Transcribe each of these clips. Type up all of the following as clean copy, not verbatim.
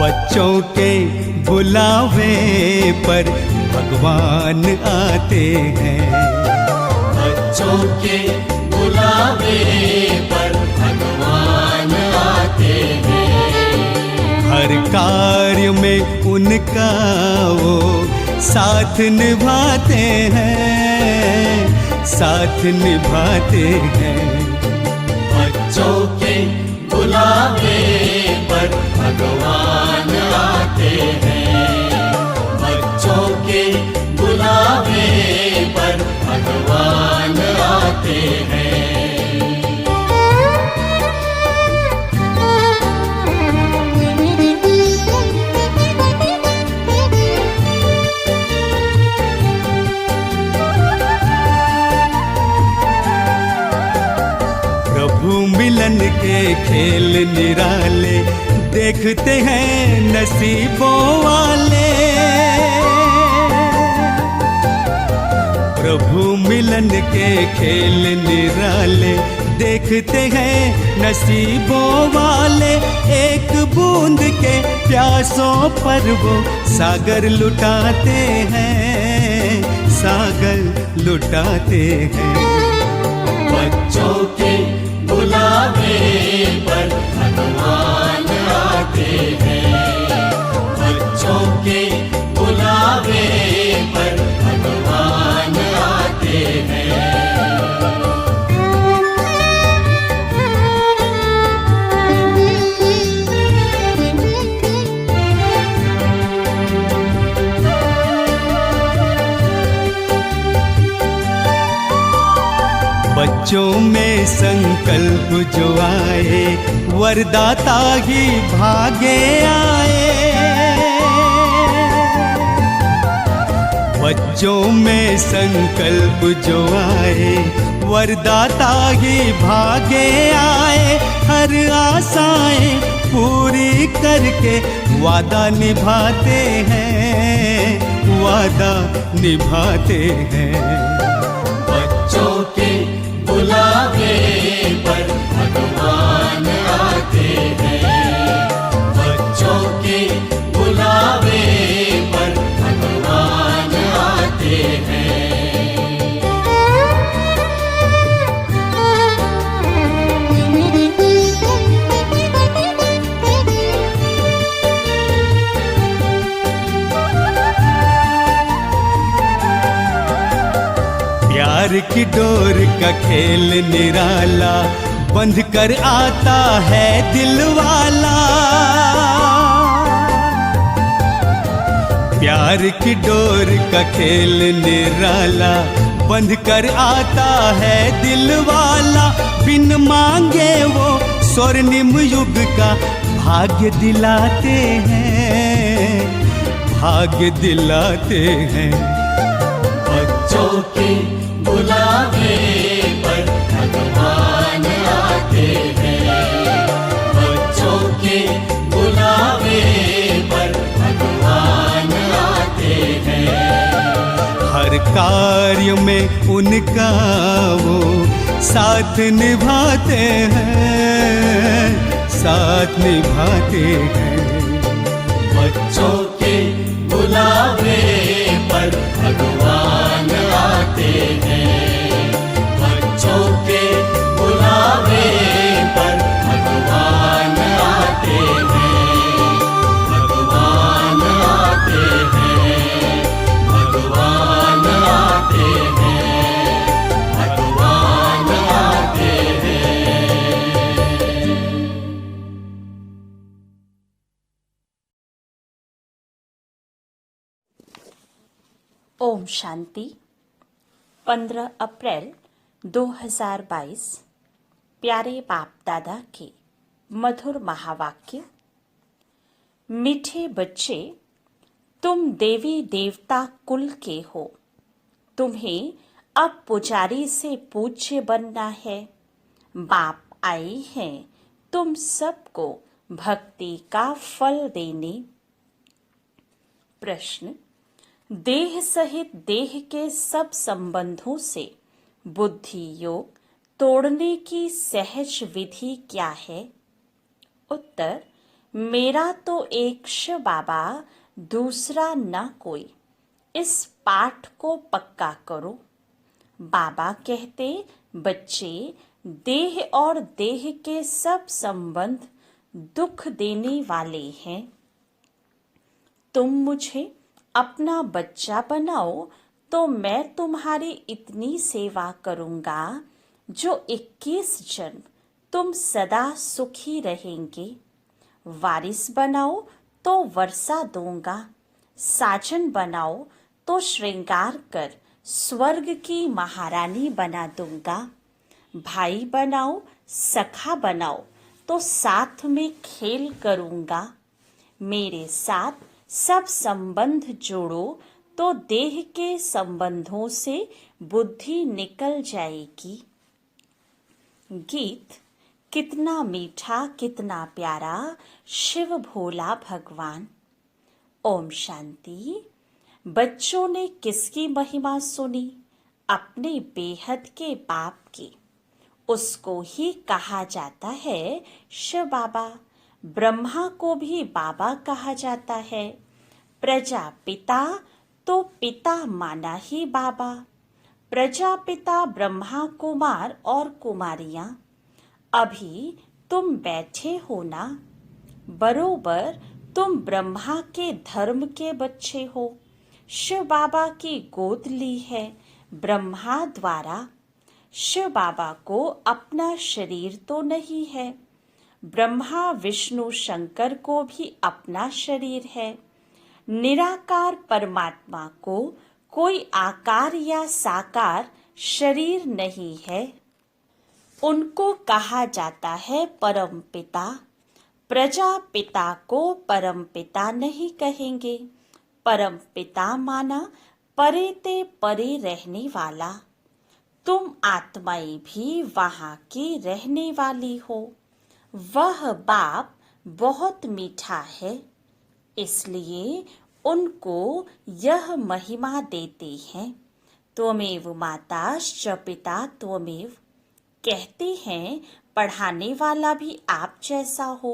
बच्चों के बुलावे पर भगवान आते हैं। बच्चों के बुलावे पर भगवान आते हैं। हर कार्य में उनका वो साथ निभाते हैं, साथ निभाते हैं। बच्चों के बुलावे पर भगवान आते हैं। बच्चों के बुलावे पर भगवान आते हैं। मिलन के खेल निराले देखते हैं नसीबों वाले। प्रभु मिलन के खेल निराले देखते हैं नसीबों वाले। एक बूंद के प्यासों पर वो सागर लुटाते हैं, सागर लुटाते हैं। बच्चों के बुलावे पर भगवान आते हैं। बच्चों के बुलावे पर भगवान आते हैं। बच्चों में संकल्प जो आए वरदाता ही भागे आए। बच्चों में संकल्प जो आए वरदाता ही भागे आए। हर आशाएं पूरी करके वादा निभाते हैं, वादा निभाते हैं। बच्चों के बुलावे पर भगवान आते हैं। बच्चों के बुलावे पर भगवान आते हैं। प्यार की डोर का खेल निराला बंध कर आता है दिल वाला। प्यार की डोर का खेल निराला बंध कर आता है दिल वाला। बिन मांगे वो स्वर्णिम युग का भाग्य दिलाते हैं, भाग्य दिलाते हैं। बच्चों के बुलावे पर भगवान आते हैं। बच्चों के बुलावे पर भगवान आते हैं। हर कार्य में उनका वो साथ निभाते हैं, साथ निभाते हैं। बच्चों के बुलावे पर भगवान आते हैं। बच्चों के बुलावे पर भगवान आते हैं। भगवान आते हैं। भगवान आते हैं। भगवान आते हैं। ओम शांति। 15 अप्रैल 2022 प्यारे बाप दादा के मधुर महावाक्य। मीठे बच्चे, तुम देवी देवता कुल के हो। तुम्हें अब पुजारी से पूज्य बनना है। बाप आए हैं तुम सबको भक्ति का फल देने। प्रश्न, देह सहित देह के सब संबंधों से बुद्धि योग तोड़ने की सहज विधि क्या है? उत्तर, मेरा तो एक शिव बाबा, दूसरा न कोई। इस पाठ को पक्का करो। बाबा कहते, बच्चे, देह और देह के सब संबंध दुख देने वाले हैं। तुम मुझे अपना बच्चा बनाओ तो मैं तुम्हारी इतनी सेवा करूंगा जो 21 जन्म तुम सदा सुखी रहेंगे। वारिस बनाओ तो वर्षा दूंगा, साजन बनाओ तो श्रृंगार कर स्वर्ग की महारानी बना दूंगा। भाई बनाओ, सखा बनाओ तो साथ में खेल करूंगा। मेरे साथ सब संबंध जोड़ो तो देह के संबंधों से बुद्धि निकल जाएगी। गीत कितना मीठा कितना प्यारा शिव भोला भगवान। ओम शांति। बच्चों ने किसकी महिमा सुनी? अपने बेहद के बाप की। उसको ही कहा जाता है शिव बाबा। ब्रह्मा को भी बाबा कहा जाता है। प्रजापिता तो पिता माना ही बाबा। प्रजापिता ब्रह्मा कुमार और कुमारियां। अभी तुम बैठे हो ना, बरोबर तुम ब्रह्मा के धर्म के बच्चे हो। शिव बाबा की गोद ली है ब्रह्मा द्वारा। शिव बाबा को अपना शरीर तो नहीं है। ब्रह्मा विष्णु शंकर को भी अपना शरीर है। निराकार परमात्मा को कोई आकार या साकार शरीर नहीं है। उनको कहा जाता है परम पिता। प्रजापिता को परम पिता नहीं कहेंगे। परम पिता माना परे ते परे रहने वाला। तुम आत्माएं भी वहां की रहने वाली हो। वह बाप बहुत मीठा है, इसलिए उनको यह महिमा देते हैं। त्वमेव माताश्च पिता त्वमेव। कहते हैं पढ़ाने वाला भी आप जैसा हो,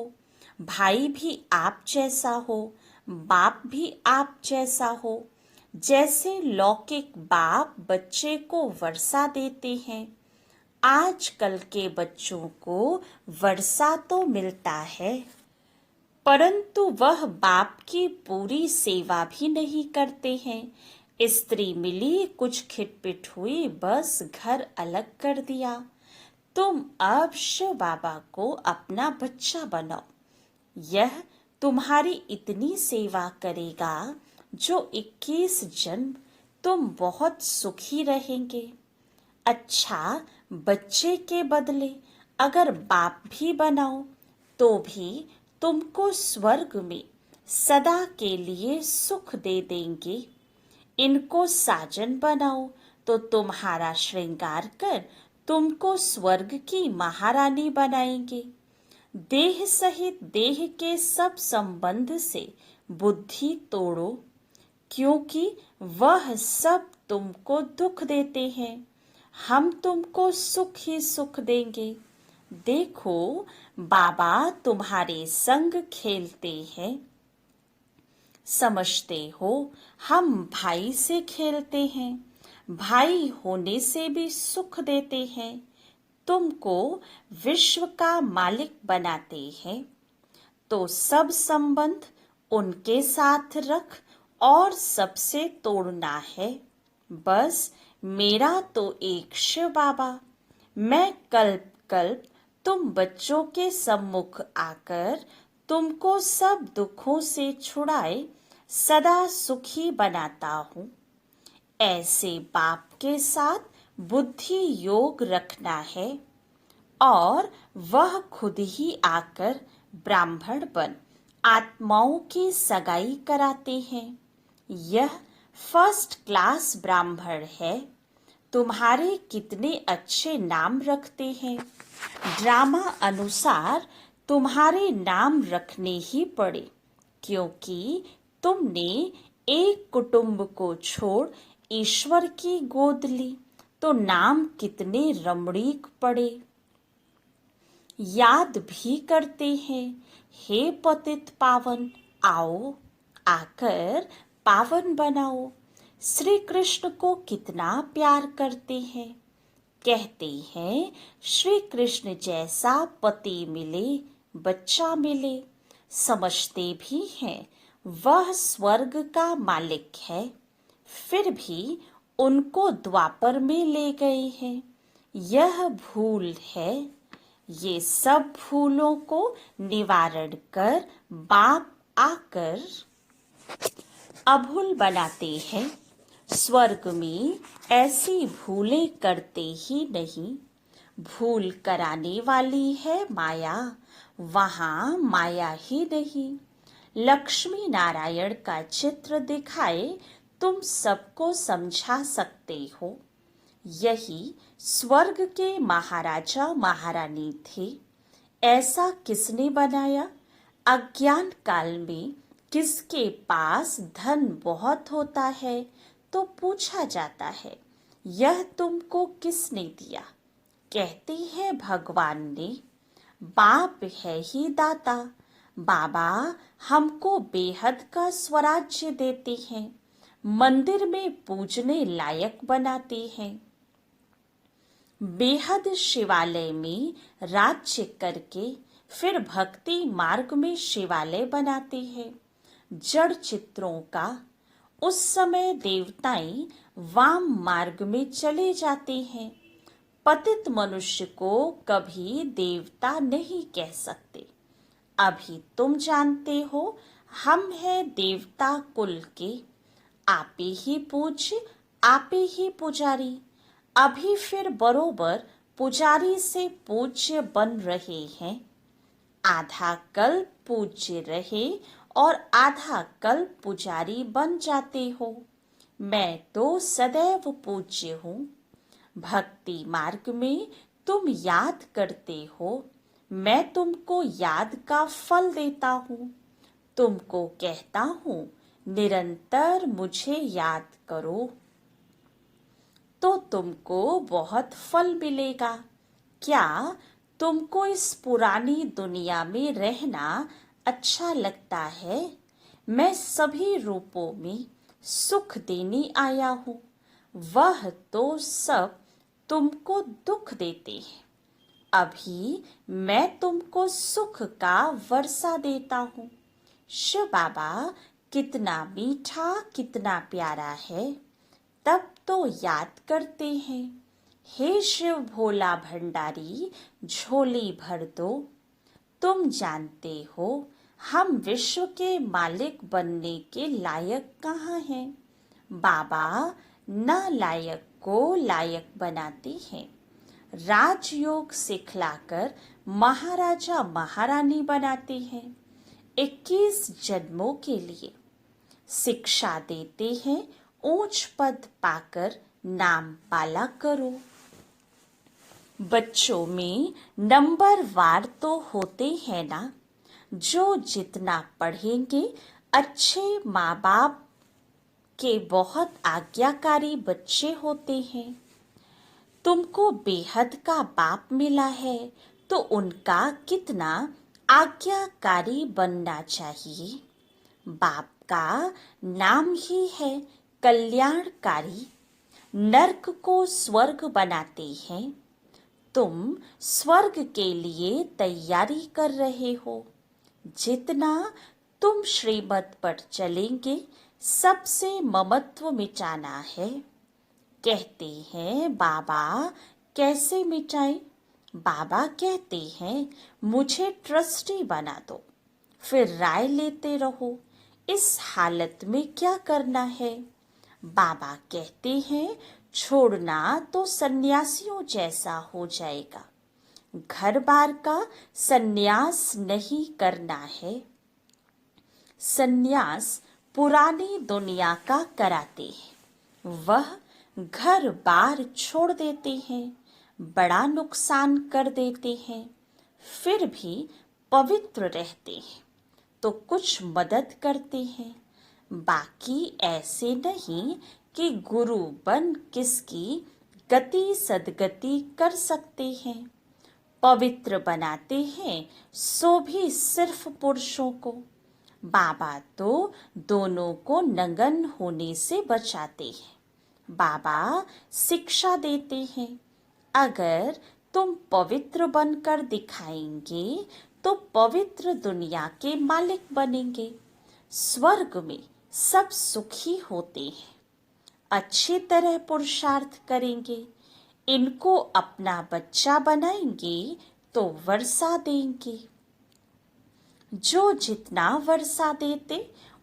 भाई भी आप जैसा हो, बाप भी आप जैसा हो। जैसे लौकिक बाप बच्चे को वर्षा देते हैं, आजकल के बच्चों को वर्षा तो मिलता है, परंतु वह बाप की पूरी सेवा भी नहीं करते हैं। स्त्री मिली, कुछ खिटपिट हुई, बस घर अलग कर दिया। तुम अब शिव बाबा को अपना बच्चा बनाओ। यह तुम्हारी इतनी सेवा करेगा जो 21 जन्म तुम बहुत सुखी रहेंगे। अच्छा, बच्चे के बदले अगर बाप भी बनाओ तो भी तुमको स्वर्ग में सदा के लिए सुख दे देंगे। इनको साजन बनाओ तो तुम्हारा श्रृंगार कर तुमको स्वर्ग की महारानी बनाएंगे। देह सहित देह के सब संबंध से बुद्धि तोड़ो, क्योंकि वह सब तुमको दुख देते हैं। हम तुमको सुख ही सुख देंगे। देखो, बाबा तुम्हारे संग खेलते हैं। समझते हो हम भाई से खेलते हैं, भाई होने से भी सुख देते हैं। तुमको विश्व का मालिक बनाते हैं, तो सब संबंध उनके साथ रख और सबसे तोड़ना है। बस मेरा तो एक शिव बाबा। मैं कल्प कल्प तुम बच्चों के सम्मुख आकर तुमको सब दुखों से छुड़ाए सदा सुखी बनाता हूँ। ऐसे बाप के साथ बुद्धि योग रखना है और वह खुद ही आकर ब्राह्मण बन आत्माओं की सगाई कराते हैं। यह फर्स्ट क्लास ब्राह्मण है। तुम्हारे कितने अच्छे नाम रखते हैं। ड्रामा अनुसार तुम्हारे नाम रखने ही पड़े, क्योंकि तुमने एक कुटुंब को छोड़ ईश्वर की गोद ली, तो नाम कितने रमणीक पड़े। याद भी करते हैं, हे पतित पावन, आओ आकर पावन बनाओ। श्री कृष्ण को कितना प्यार करते हैं। कहते हैं श्री कृष्ण जैसा पति मिले, बच्चा मिले। समझते भी हैं वह स्वर्ग का मालिक है, फिर भी उनको द्वापर में ले गए हैं। यह भूल है। ये सब भूलों को निवारण कर बाप आकर अभूल बनाते हैं। स्वर्ग में ऐसी भूलें करते ही नहीं। भूल कराने वाली है माया, वहाँ माया ही नहीं। लक्ष्मी नारायण का चित्र दिखाए तुम सबको समझा सकते हो। यही स्वर्ग के महाराजा महारानी थे। ऐसा किसने बनाया? अज्ञान काल में किसके पास धन बहुत होता है तो पूछा जाता है, यह तुमको किसने दिया? कहते हैं भगवान ने। बाप है ही दाता। बाबा हमको बेहद का स्वराज्य देते हैं, मंदिर में पूजने लायक बनाते हैं। बेहद शिवालय में राज्य करके फिर भक्ति मार्ग में शिवालय बनाते हैं। जड़ चित्रों का उस समय देवताएं वाम मार्ग में चले जाते हैं। पतित मनुष्य को कभी देवता नहीं कह सकते। अभी तुम जानते हो हम हैं देवता कुल के, आपे ही पूज्य, आपे ही पुजारी। अभी फिर बरोबर पुजारी से पूज्य बन रहे हैं। आधा कल्प पूज्य रहे और आधा कल्प पुजारी बन जाते हो। मैं तो सदैव पूज्य हूँ। भक्ति मार्ग में तुम याद करते हो, मैं तुमको याद का फल देता हूँ। तुमको कहता हूँ निरंतर मुझे याद करो, तो तुमको बहुत फल मिलेगा। क्या तुमको इस पुरानी दुनिया में रहना अच्छा लगता है? मैं सभी रूपों में सुख देने आया हूँ, वह तो सब तुमको दुख देते हैं। अभी मैं तुमको सुख का वर्षा देता हूँ। शिव बाबा कितना मीठा, कितना प्यारा है, तब तो याद करते हैं। हे शिव भोला भंडारी, झोली भर दो। तुम जानते हो हम विश्व के मालिक बनने के लायक कहाँ हैं। बाबा नालायक को लायक बनाते हैं। राजयोग सिखलाकर महाराजा महारानी बनाते हैं। 21 जन्मों के लिए शिक्षा देते हैं। ऊंच पद पाकर नाम पाला करो। बच्चों में नंबर वार तो होते हैं ना। जो जितना पढ़ेंगे, अच्छे माँ बाप के बहुत आज्ञाकारी बच्चे होते हैं। तुमको बेहद का बाप मिला है तो उनका कितना आज्ञाकारी बनना चाहिए। बाप का नाम ही है कल्याणकारी। नर्क को स्वर्ग बनाते हैं। तुम स्वर्ग के लिए तैयारी कर रहे हो। जितना तुम श्रीमत पर चलेंगे, सबसे ममत्व मिटाना है। कहते हैं बाबा कैसे मिटाए? बाबा कहते हैं मुझे ट्रस्टी बना दो, फिर राय लेते रहो इस हालत में क्या करना है। बाबा कहते हैं छोड़ना तो सन्यासियों जैसा हो जाएगा। घर बार का सन्यास नहीं करना है। सन्यास पुरानी दुनिया का कराते हैं, वह घर बार छोड़ देते हैं, बड़ा नुकसान कर देते हैं, फिर भी पवित्र रहते हैं तो कुछ मदद करते हैं। बाकी ऐसे नहीं कि गुरु बन किसकी गति सदगति कर सकते हैं। पवित्र बनाते हैं, सो भी सिर्फ पुरुषों को। बाबा तो दोनों को नंगन होने से बचाते हैं। बाबा शिक्षा देते हैं, अगर तुम पवित्र बनकर दिखाएंगे तो पवित्र दुनिया के मालिक बनेंगे। स्वर्ग में सब सुखी होते हैं। अच्छी तरह पुरुषार्थ करेंगे, इनको अपना बच्चा बनाएंगे तो वर्षा देंगे। जो जितना वर्षा देते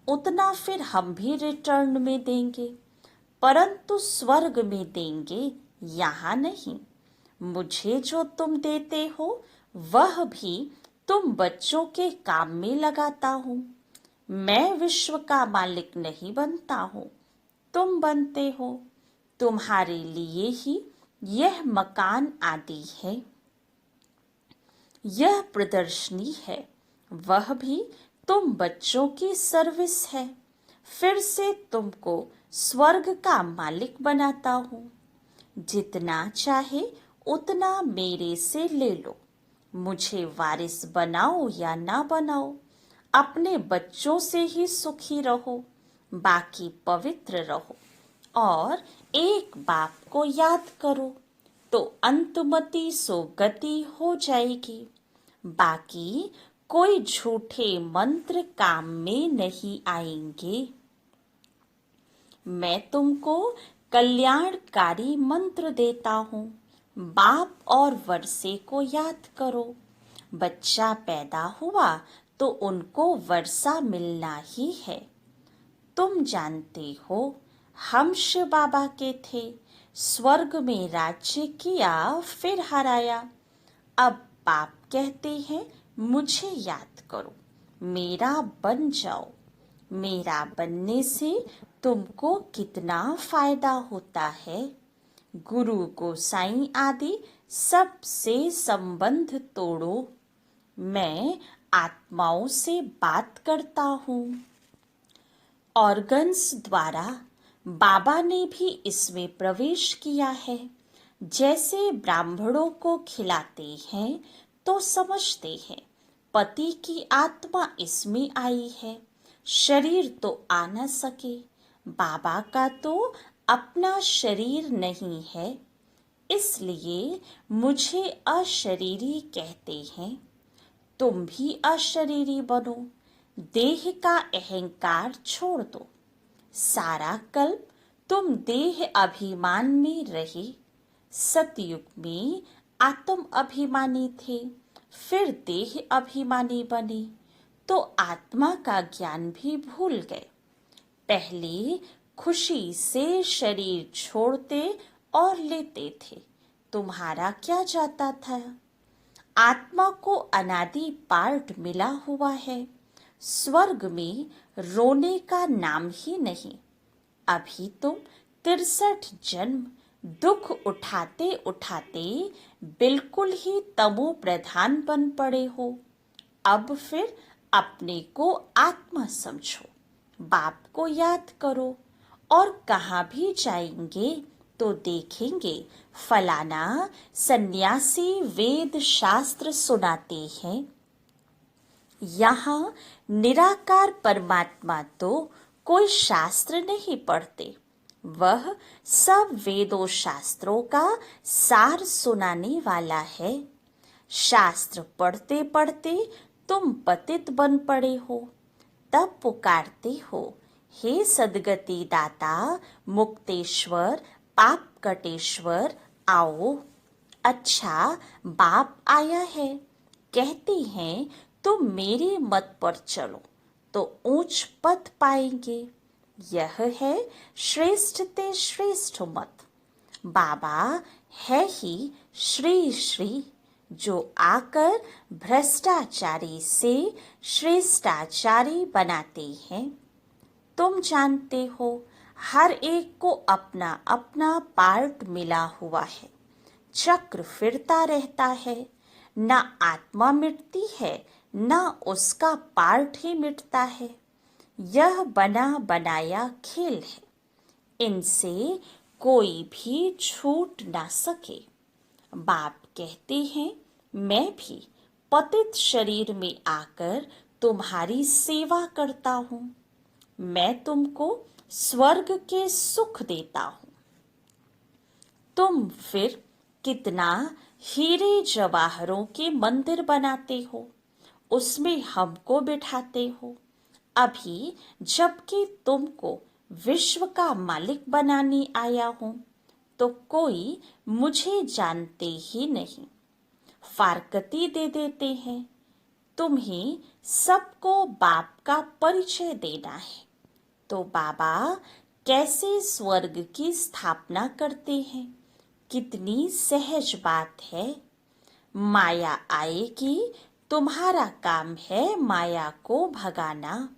उतना फिर हम भी रिटर्न में देंगे, परंतु स्वर्ग में देंगे, यहाँ नहीं। मुझे जो तुम देते हो वह भी तुम बच्चों के काम में लगाता हूँ। मैं विश्व का मालिक नहीं बनता हूँ, तुम बनते हो। तुम्हारे लिए ही यह मकान आदि है, यह प्रदर्शनी है, वह भी तुम बच्चों की सर्विस है। फिर से तुमको स्वर्ग का मालिक बनाता हूँ। जितना चाहे उतना मेरे से ले लो। मुझे वारिस बनाओ या ना बनाओ, अपने बच्चों से ही सुखी रहो, बाकी पवित्र रहो और एक बाप को याद करो तो अंतमति सो गति हो जाएगी। बाकी कोई झूठे मंत्र काम में नहीं आएंगे। मैं तुमको कल्याणकारी मंत्र देता हूँ। बाप और वर्षे को याद करो। बच्चा पैदा हुआ तो उनको वर्षा मिलना ही है। तुम जानते हो हम शिव बाबा के थे, स्वर्ग में राज्य किया फिर हराया। अब बाप कहते हैं मुझे याद करो, मेरा बन जाओ। मेरा बनने से तुमको कितना फायदा होता है। गुरु गोसाई आदि सबसे संबंध तोड़ो। मैं आत्माओं से बात करता हूँ। ऑर्गन्स द्वारा बाबा ने भी इसमें प्रवेश किया है। जैसे ब्राह्मणों को खिलाते हैं तो समझते हैं पति की आत्मा इसमें आई है, शरीर तो आ न सके। बाबा का तो अपना शरीर नहीं है, इसलिए मुझे अशरीरी कहते हैं। तुम भी अशरीरी बनो, देह का अहंकार छोड़ दो। सारा कल्प तुम देह अभिमान में रहे। सतयुग में आत्म अभिमानी थे, फिर देह अभिमानी बने तो आत्मा का ज्ञान भी भूल गए। पहले खुशी से शरीर छोड़ते और लेते थे, तुम्हारा क्या जाता था। आत्मा को अनादि पार्ट मिला हुआ है। स्वर्ग में रोने का नाम ही नहीं। अभी तुम 63 जन्म दुख उठाते उठाते बिल्कुल ही तमो प्रधान बन पड़े हो। अब फिर अपने को आत्मा समझो, बाप को याद करो और कहाँ भी जाएंगे तो देखेंगे फलाना सन्यासी वेद शास्त्र सुनाते हैं। यहाँ निराकार परमात्मा तो कोई शास्त्र नहीं पढ़ते, वह सब वेदों शास्त्रों का सार सुनाने वाला है। शास्त्र पढ़ते पढ़ते तुम पतित बन पड़े हो, तब पुकारते हो हे सदगति दाता मुक्तेश्वर पाप कटेश्वर आओ। अच्छा बाप आया है, कहते हैं तुम मेरे मत पर चलो तो ऊंच पद पाएंगे। यह है श्रेष्ठ ते श्रेष्ठ मत। बाबा है ही श्री श्री, जो आकर भ्रष्टाचारी से श्रेष्ठाचारी बनाते हैं। तुम जानते हो हर एक को अपना अपना पार्ट मिला हुआ है, चक्र फिरता रहता है। ना आत्मा मिटती है, ना उसका पार्ट ही मिटता है। यह बना बनाया खेल है, इनसे कोई भी छूट ना सके। बाप कहते हैं मैं भी पतित शरीर में आकर तुम्हारी सेवा करता हूँ। मैं तुमको स्वर्ग के सुख देता हूँ। तुम फिर कितना हीरे जवाहरों के मंदिर बनाते हो, उसमें हमको बिठाते हो। अभी जबकि तुमको विश्व का मालिक बनाने आया हूँ, तो कोई मुझे जानते ही नहीं, फारकती दे देते हैं। तुम्हें सबको बाप का परिचय देना है, तो बाबा कैसे स्वर्ग की स्थापना करते हैं। कितनी सहज बात है। माया आएगी, तुम्हारा काम है माया को भगाना।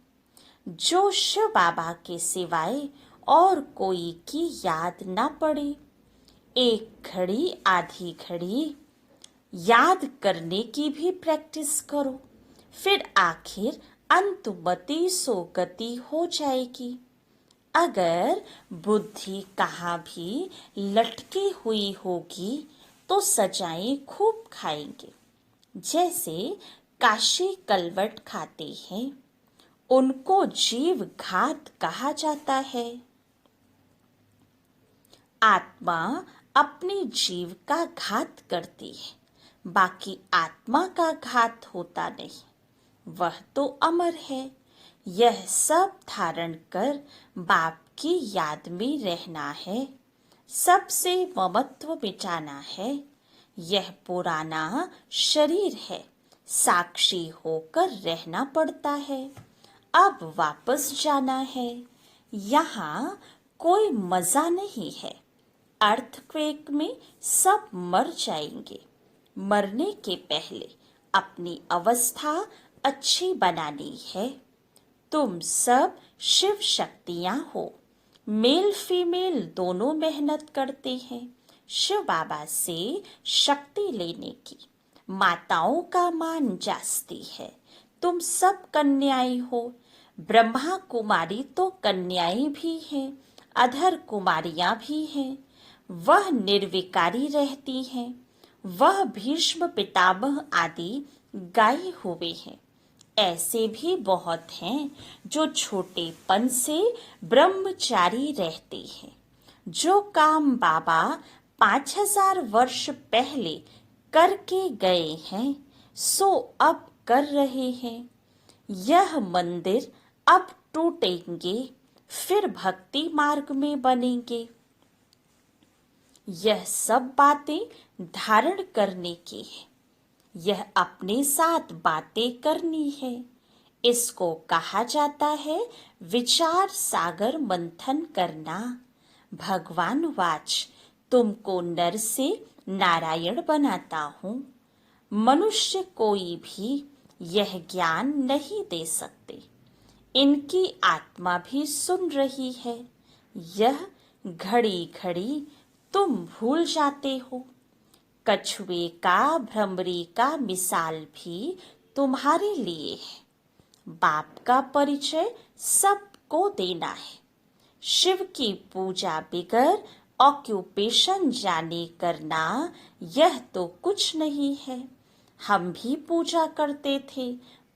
जो शिव बाबा के सिवाय और कोई की याद ना पड़े, एक घड़ी आधी घड़ी याद करने की भी प्रैक्टिस करो, फिर आखिर अंतुमति सो गति हो जाएगी। अगर बुद्धि कहाँ भी लटकी हुई होगी तो सजाएं खूब खाएंगे। जैसे काशी कलवट खाते हैं, उनको जीव घात कहा जाता है। आत्मा अपने जीव का घात करती है, बाकी आत्मा का घात होता नहीं। वह तो अमर है। यह सब धारण कर बाप की याद में रहना है। सबसे ममत्व मिटाना है। यह पुराना शरीर है, साक्षी होकर रहना पड़ता है। अब वापस जाना है। यहाँ कोई मजा नहीं है। अर्थक्वेक में सब मर जाएंगे। मरने के पहले अपनी अवस्था अच्छी बनानी है। तुम सब शिव शक्तियां हो। मेल फीमेल दोनों मेहनत करते हैं शिव बाबा से शक्ति लेने की। माताओं का मान जास्ती है। तुम सब कन्याएं हो। ब्रह्मा कुमारी तो कन्याएं भी हैं, अधर कुमारियां भी हैं। वह निर्विकारी रहती हैं। वह भीष्म पितामह आदि गाये हुए हैं। ऐसे भी बहुत हैं जो छोटेपन से ब्रह्मचारी रहते हैं। जो काम बाबा 5000 वर्ष पहले करके गए हैं, सो अब कर रहे हैं। यह मंदिर अब टूटेंगे, फिर भक्ति मार्ग में बनेंगे। यह सब बातें धारण करने की है। यह अपने साथ बातें करनी है। इसको कहा जाता है विचार सागर मंथन करना। भगवान वाच, तुमको नर से नारायण बनाता हूँ। मनुष्य कोई भी यह ज्ञान नहीं दे सकते। इनकी आत्मा भी सुन रही है। यह घड़ी घड़ी तुम भूल जाते हो। कछुए का भ्रमरी का मिसाल भी तुम्हारे लिए है। बाप का परिचय सबको देना है। शिव की पूजा बिगर ऑक्यूपेशन जाने करना, यह तो कुछ नहीं है। हम भी पूजा करते थे,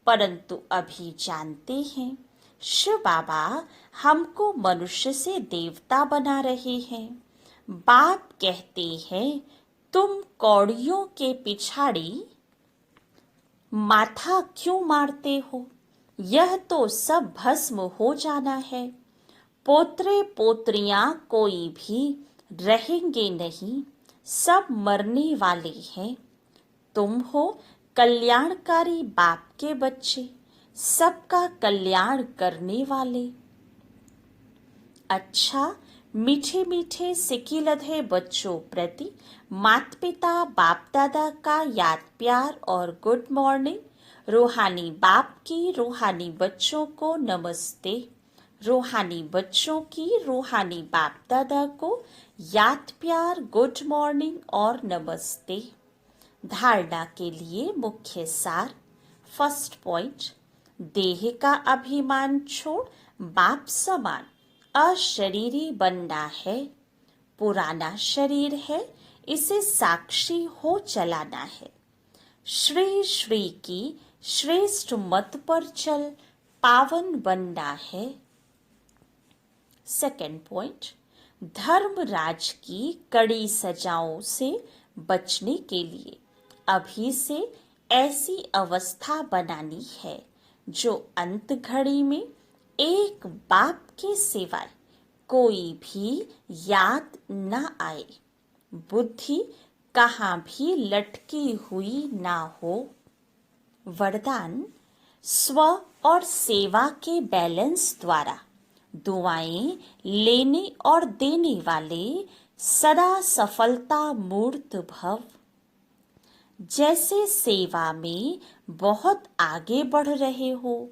परंतु अभी जानते हैं शिव बाबा हमको मनुष्य से देवता बना रहे हैं। बाप कहते हैं तुम कौड़ियों के पिछाड़ी माथा क्यों मारते हो। यह तो सब भस्म हो जाना है। पोत्रे पोत्रियां कोई भी रहेंगे नहीं, सब मरने वाले हैं। तुम हो कल्याणकारी बाप के बच्चे, सबका कल्याण करने वाले। अच्छा, मीठे मीठे सिकिलधे बच्चों प्रति माता पिता बाप दादा का याद प्यार और गुड मॉर्निंग। रूहानी बाप की रूहानी बच्चों को नमस्ते। रूहानी बच्चों की रूहानी बाप दादा को याद प्यार गुड मॉर्निंग और नमस्ते। धारणा के लिए मुख्य सार। फर्स्ट पॉइंट, देह का अभिमान छोड़ बाप समान अशरीरी बनना है। पुराना शरीर है, इसे साक्षी हो चलाना है। श्री श्री की श्रेष्ठ मत पर चल पावन बनना है। सेकंड पॉइंट, धर्मराज की कड़ी सजाओं से बचने के लिए अभी से ऐसी अवस्था बनानी है जो अंत घड़ी में एक बाप के सिवाय कोई भी याद न आए, बुद्धि कहाँ भी लटकी हुई ना हो। वरदान, स्व और सेवा के बैलेंस द्वारा दुआएं लेने और देने वाले सदा सफलता मूर्त भव। जैसे सेवा में बहुत आगे बढ़ रहे हो,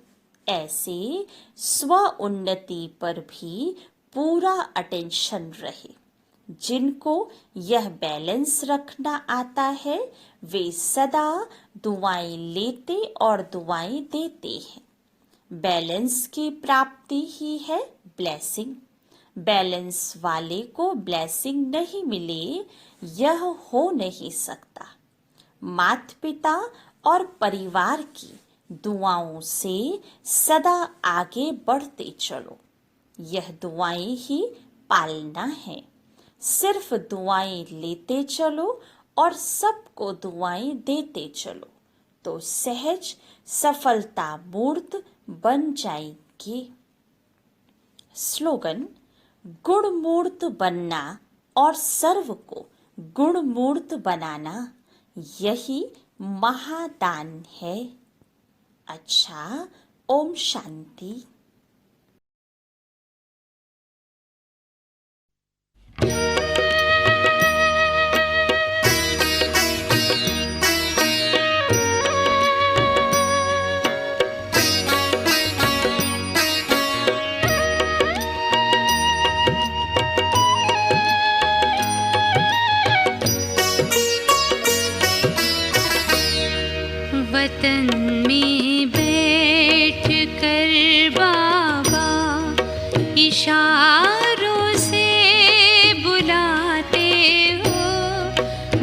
ऐसे स्व उन्नति पर भी पूरा अटेंशन रहे। जिनको यह बैलेंस रखना आता है वे सदा दुआएं लेते और दुआएं देते हैं। बैलेंस की प्राप्ति ही है ब्लेसिंग। बैलेंस वाले को ब्लेसिंग नहीं मिले, यह हो नहीं सकता। माता पिता और परिवार की दुआओं से सदा आगे बढ़ते चलो। यह दुआएं ही पालना है। सिर्फ दुआएं लेते चलो और सबको दुआएं देते चलो तो सहज सफलता मूर्त बन जाएंगे। स्लोगन, गुण मूर्त बनना और सर्व को गुण मूर्त बनाना, यही महादान है। अच्छा, ओम शांति। वतन में बैठ कर बाबा इशारों से बुलाते हो।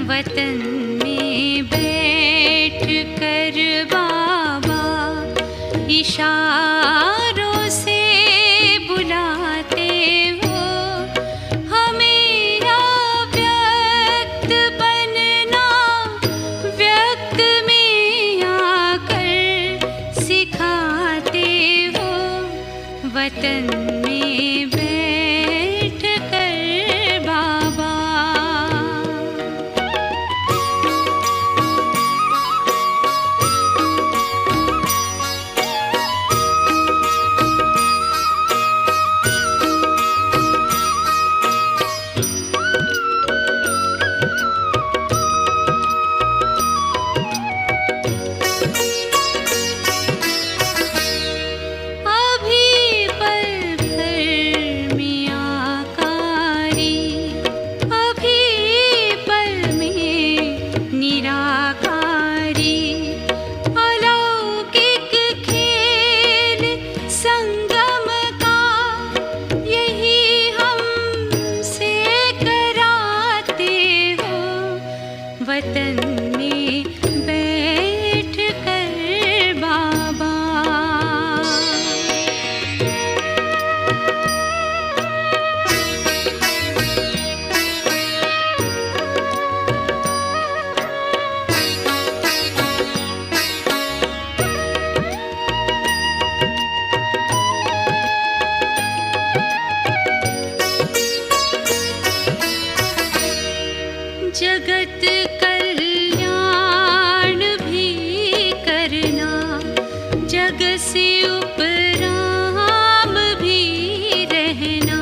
वतन में बैठ कर बाबा इशारों से बुलाते हो। हमें अव्यक्त बनना व्यक्त में आकर सिखाते हो। वतन में बैठ कर बाबा अभी पल भर में आकारी, अभी पल में निराकारी। अलौकिक खेल संगम का यही हमसे कराते हो। वतन में बैठ कर बाबा जगत कल्याण भी करना, जग से उपराम भी रहना।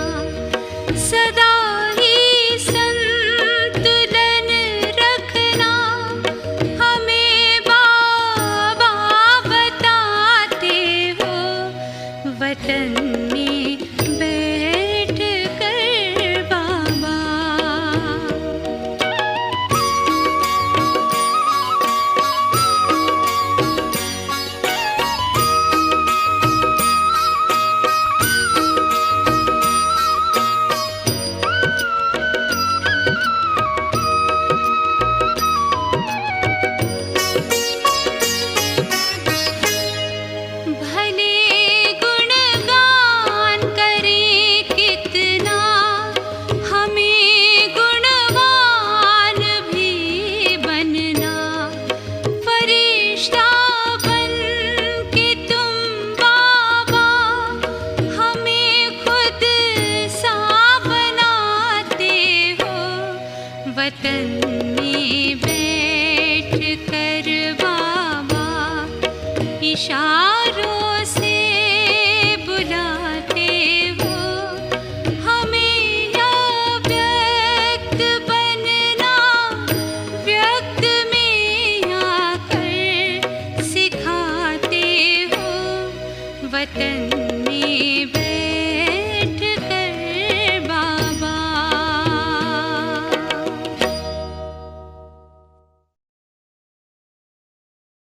सदा ही संतुलन रखना हमें बाबा बताते हो। वतन में